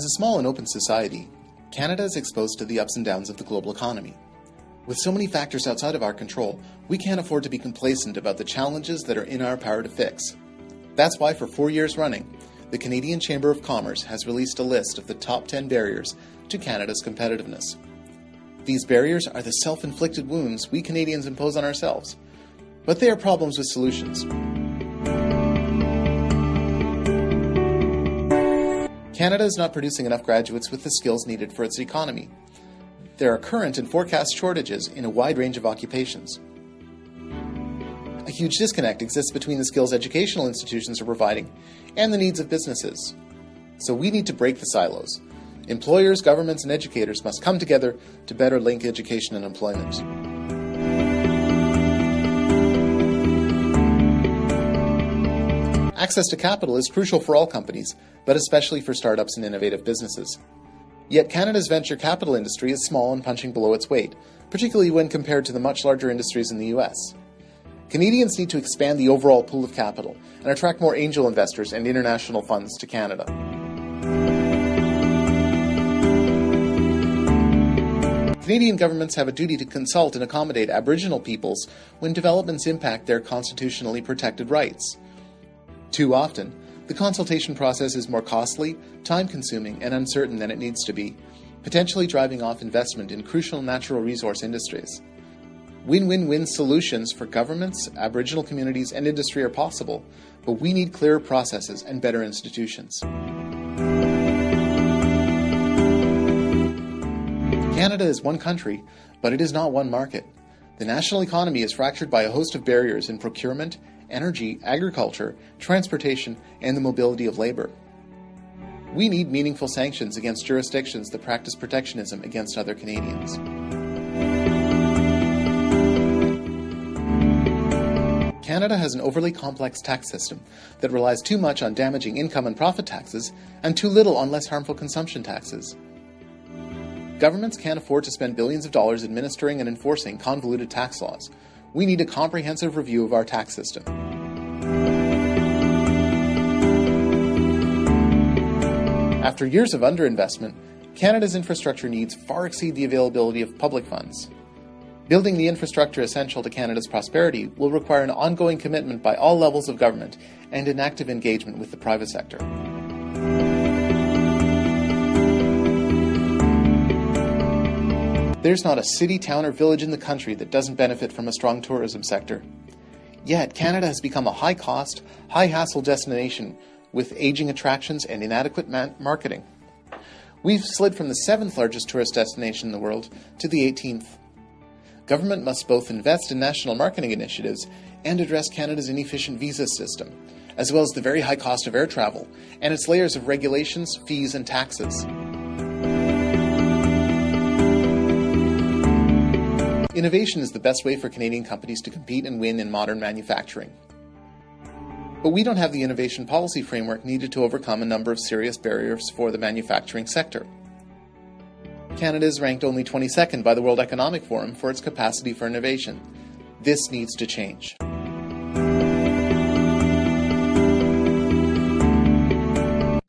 As a small and open society, Canada is exposed to the ups and downs of the global economy. With so many factors outside of our control, we can't afford to be complacent about the challenges that are in our power to fix. That's why for 4 years running, the Canadian Chamber of Commerce has released a list of the top 10 barriers to Canada's competitiveness. These barriers are the self-inflicted wounds we Canadians impose on ourselves, but they are problems with solutions. Canada is not producing enough graduates with the skills needed for its economy. There are current and forecast shortages in a wide range of occupations. A huge disconnect exists between the skills educational institutions are providing and the needs of businesses. So we need to break the silos. Employers, governments, and educators must come together to better link education and employment. Access to capital is crucial for all companies, but especially for startups and innovative businesses. Yet Canada's venture capital industry is small and punching below its weight, particularly when compared to the much larger industries in the US. Canadians need to expand the overall pool of capital and attract more angel investors and international funds to Canada. Canadian governments have a duty to consult and accommodate Aboriginal peoples when developments impact their constitutionally protected rights. Too often, the consultation process is more costly, time-consuming, and uncertain than it needs to be, potentially driving off investment in crucial natural resource industries. Win-win-win solutions for governments, Aboriginal communities, and industry are possible, but we need clearer processes and better institutions. Canada is one country, but it is not one market. The national economy is fractured by a host of barriers in procurement, energy, agriculture, transportation, and the mobility of labor. We need meaningful sanctions against jurisdictions that practice protectionism against other Canadians. Canada has an overly complex tax system that relies too much on damaging income and profit taxes and too little on less harmful consumption taxes. Governments can't afford to spend billions of dollars administering and enforcing convoluted tax laws. We need a comprehensive review of our tax system. After years of underinvestment, Canada's infrastructure needs far exceed the availability of public funds. Building the infrastructure essential to Canada's prosperity will require an ongoing commitment by all levels of government and an active engagement with the private sector. There's not a city, town, or village in the country that doesn't benefit from a strong tourism sector. Yet, Canada has become a high-cost, high-hassle destination with aging attractions and inadequate marketing. We've slid from the 7th largest tourist destination in the world to the 18th. Government must both invest in national marketing initiatives and address Canada's inefficient visa system, as well as the very high cost of air travel and its layers of regulations, fees, and taxes. Innovation is the best way for Canadian companies to compete and win in modern manufacturing. But we don't have the innovation policy framework needed to overcome a number of serious barriers for the manufacturing sector. Canada is ranked only 22nd by the World Economic Forum for its capacity for innovation. This needs to change.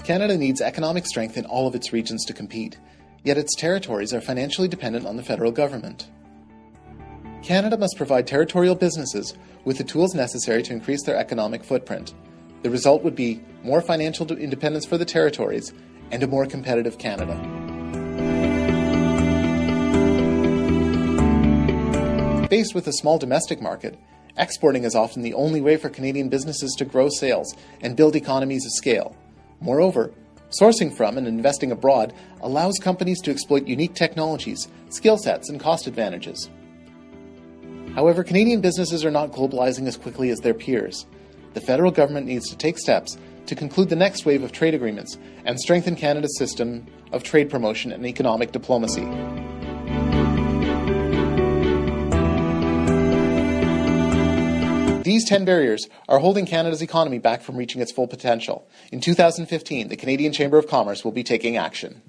Canada needs economic strength in all of its regions to compete, yet its territories are financially dependent on the federal government. Canada must provide territorial businesses with the tools necessary to increase their economic footprint. The result would be more financial independence for the territories and a more competitive Canada. Faced with a small domestic market, exporting is often the only way for Canadian businesses to grow sales and build economies of scale. Moreover, sourcing from and investing abroad allows companies to exploit unique technologies, skill sets, and cost advantages. However, Canadian businesses are not globalizing as quickly as their peers. The federal government needs to take steps to conclude the next wave of trade agreements and strengthen Canada's system of trade promotion and economic diplomacy. These 10 barriers are holding Canada's economy back from reaching its full potential. In 2015, the Canadian Chamber of Commerce will be taking action.